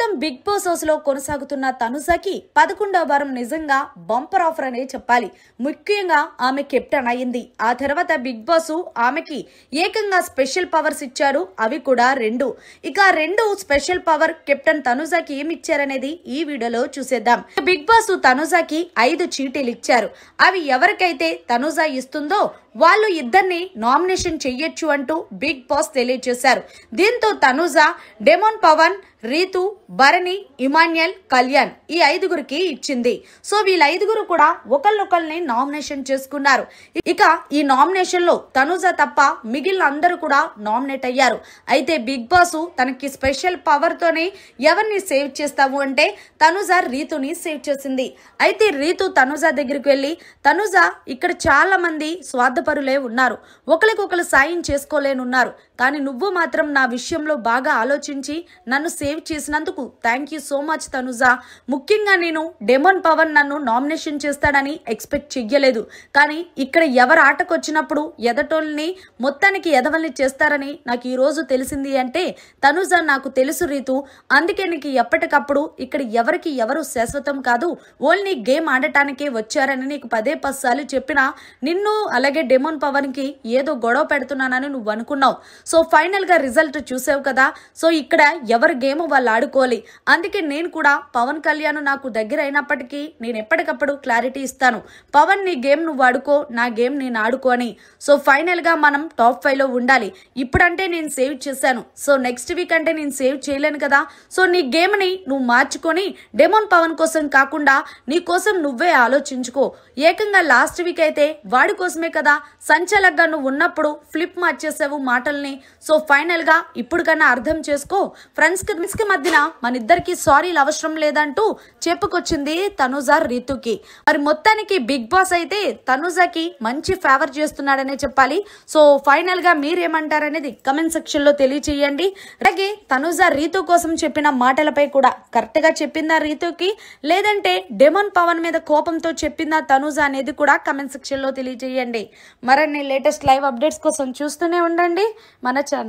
ప్రస్తుతం big boss house లో కొనసాగుతున్న తనుజకి 11వ వారం నిజంగా బంపర్ ఆఫర్ అనే చెప్పాలి. ముఖ్యంగా ఆమె కెప్టెన్ అయింది. ఆ తర్వాత బిగ్ బాస్ ఆమెకి ఏకంగా స్పెషల్ పవర్స్ ఇచ్చారు. అవి కూడా 2. ఇక 2 స్పెషల్ పవర్ కెప్టెన్ తనుజకి ఏమి ఇచ్చారనేది ఈ వీడియోలో చూసేద్దాం. బిగ్ బాస్ తనుజకి 5 చీటీలు ఇచ్చారు. అవి ఎవరికైతే తనుజ ఇస్తుందో వాళ్ళు ఇద్దరిని నామినేషన్ చెయ్యొచ్చు అంటూ బిగ్ బాస్ తెలియజేశారు. దీంతో తనుజ, డెమోన్ పవన్, రీతు, భరణి, ఇమాన్యుయల్, కళ్యాణ్ ఈ 5గురికి ఇచ్చింది. సో వీళ్ళ 5గురు కూడా ఒకళ్ళొకళ్ళని నామినేషన్ చేసుకున్నారు. ఇక ఈ నామినేషన్ లో తనుజ తప్ప మిగిలిన అందరూ కూడా నామినేట్ అయ్యారు. అయితే బిగ్ బాస్ తనకి స్పెషల్ పవర్ తోనే ఎవరిని సేవ్ చేస్తావు అంటే తనుజ రీతుని సేవ్ చేసింది. అయితే రీతు తనుజ దగ్గరికి వెళ్ళి, తనుజ ఇక్కడ చాలా మంది స్వార్థపరులే ఉన్నారు, ఒకరికొకరు సాయం చేసుకోలేనున్నారు, కానీ నువ్వు మాత్రం నా విషయంలో బాగా ఆలోచించి నన్ను సేవ్ చేసినందుకు thank you so much Tanuja. ముఖ్యంగా నేను డెమోన్ పవన్ నన్ను నామినేషన్ చేస్తాడని ఎక్స్పెక్ట్ చెయ్యలేదు, కానీ ఇక్కడ ఎవరు ఆటకు వచ్చినప్పుడు ఎదటోల్ని మొత్తానికి ఎదవల్ని చేస్తారని నాకు ఈ రోజు తెలిసింది అంటే తనుజ నాకు తెలుసు రీతు, అందుకే నీకు ఎప్పటికప్పుడు ఇక్కడ ఎవరికి ఎవరు శాశ్వతం కాదు, ఓన్లీ గేమ్ ఆడటానికే వచ్చారని నీకు 10 సార్లు చెప్పినా నిన్ను అలాగే డెమోన్ పవన్ కి ఏదో గొడవ పెడుతున్నానని నువ్వు అనుకున్నావు. సో ఫైనల్ గా రిజల్ట్ చూసావు కదా. సో ఇక్కడ ఎవరి గేమ్ వాళ్ళు ఆడుకోవాలి. అందుకే నేను కూడా పవన్ కళ్యాణ్ నాకు దగ్గర అయినప్పటికీ నేను ఎప్పటికప్పుడు క్లారిటీ ఇస్తాను, పవన్ నీ గేమ్ నువ్వు ఆడుకో, నా గేమ్ నేను ఆడుకో అని. సో ఫైనల్ గా మనం టాప్ 5 లో ఉండాలి. ఇప్పుడంటే నేను సేవ్ చేశాను, సో నెక్స్ట్ వీక్ అంటే నేను సేవ్ చేయలేను కదా. సో నీ గేమ్ ని నువ్వు మార్చుకొని డెమోన్ పవన్ కోసం కాకుండా నీ కోసం నువ్వే ఆలోచించుకో. ఏకంగా లాస్ట్ వీక్ అయితే వాడి కోసమే కదా సంచలగ్గా నువ్వు ఉన్నప్పుడు ఫ్లిప్ మార్చేసావు మాటల్ని. సో ఫైనల్ గా ఇప్పుడు కన్నా అర్థం చేసుకో. ఫ్రెండ్స్ కి మధ్యన మన ఇద్దరికి సారీలు అవసరం లేదంటూ చెప్పుకొచ్చింది తనుజ రీతుకి. మరి మొత్తానికి బిగ్ బాస్ అయితే తనుజకి మంచి ఫేవర్ చేస్తున్నాడనే చెప్పాలి. సో ఫైనల్ గా మీరేమంటారనేది కమెంట్ సెక్షన్ లో తెలియచేయండి. అలాగే తనుజ రీతు కోసం చెప్పిన మాటలపై కూడా కరెక్ట్ గా చెప్పిందా రీతుకి, లేదంటే డెమోన్ పవన్ మీద కోపంతో చెప్పిందా తనుజ అనేది కూడా కమెంట్ సెక్షన్ లో తెలియచేయండి. మరిన్ని లేటెస్ట్ లైవ్ అప్డేట్స్ కోసం చూస్తూనే ఉండండి మన ఛానల్.